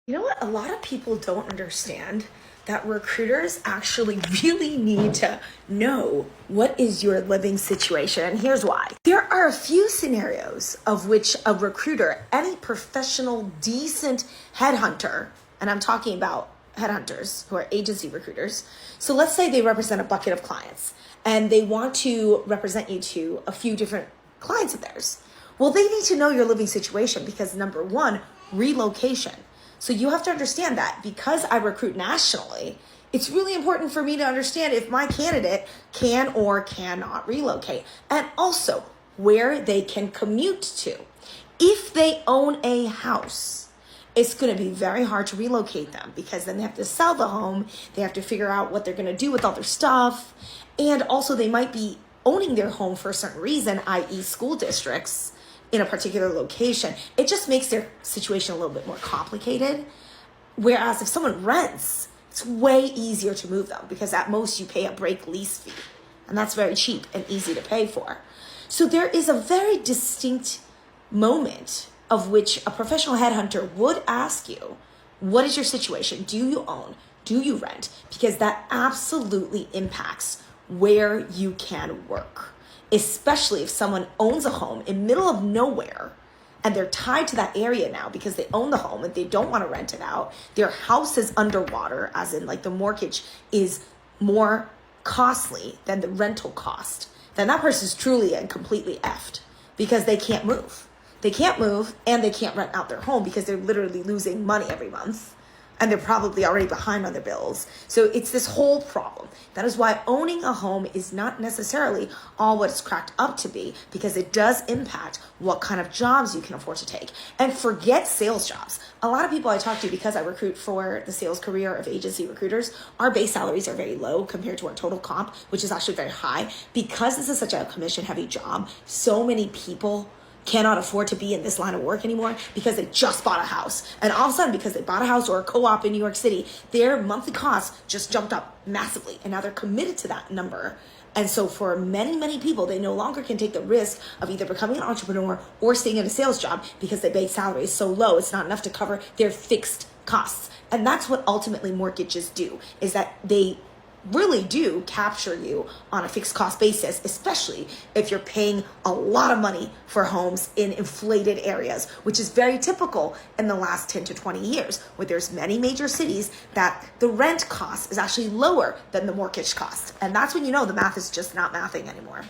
You know what? A lot of people don't understand that recruiters actually really need to know what is your living situation. And here's why. There are a few scenarios of which a recruiter, any professional, decent headhunter, and I'm talking about headhunters who are agency recruiters. So let's say they represent a bucket of clients and they want to represent you to a few different clients of theirs. Well, they need to know your living situation because number one, relocation. So you have to understand that because I recruit nationally, it's really important for me to understand if my candidate can or cannot relocate, and also where they can commute to. If they own a house, it's going to be very hard to relocate them because then they have to sell the home. They have to figure out what they're going to do with all their stuff. And also they might be owning their home for a certain reason, i.e. school districts in a particular location. It just makes their situation a little bit more complicated. Whereas if someone rents, it's way easier to move them because at most you pay a break lease fee. And that's very cheap and easy to pay for. So there is a very distinct moment of which a professional headhunter would ask you, what is your situation? Do you own? Do you rent? Because that absolutely impacts where you can work. Especially if someone owns a home in middle of nowhere and they're tied to that area now because they own the home and they don't want to rent it out. Their house is underwater, as in like the mortgage is more costly than the rental cost. Then that person's truly and completely effed because they can't move. They can't move and they can't rent out their home because they're literally losing money every month. And they're probably already behind on their bills. So it's this whole problem. That is why owning a home is not necessarily all what it's cracked up to be, because it does impact what kind of jobs you can afford to take. And forget sales jobs. A lot of people I talk to, because I recruit for the sales career of agency recruiters, our base salaries are very low compared to our total comp, which is actually very high. Because this is such a commission heavy job, so many people cannot afford to be in this line of work anymore because they just bought a house. And all of a sudden, because they bought a house or a co-op in New York City, their monthly costs just jumped up massively. And now they're committed to that number. And so for many, many people, they no longer can take the risk of either becoming an entrepreneur or staying in a sales job because their base salary is so low. It's not enough to cover their fixed costs. And that's what ultimately mortgages do, is that they really do capture you on a fixed cost basis, especially if you're paying a lot of money for homes in inflated areas, which is very typical in the last 10 to 20 years, where there's many major cities that the rent cost is actually lower than the mortgage cost. And that's when you know the math is just not mathing anymore.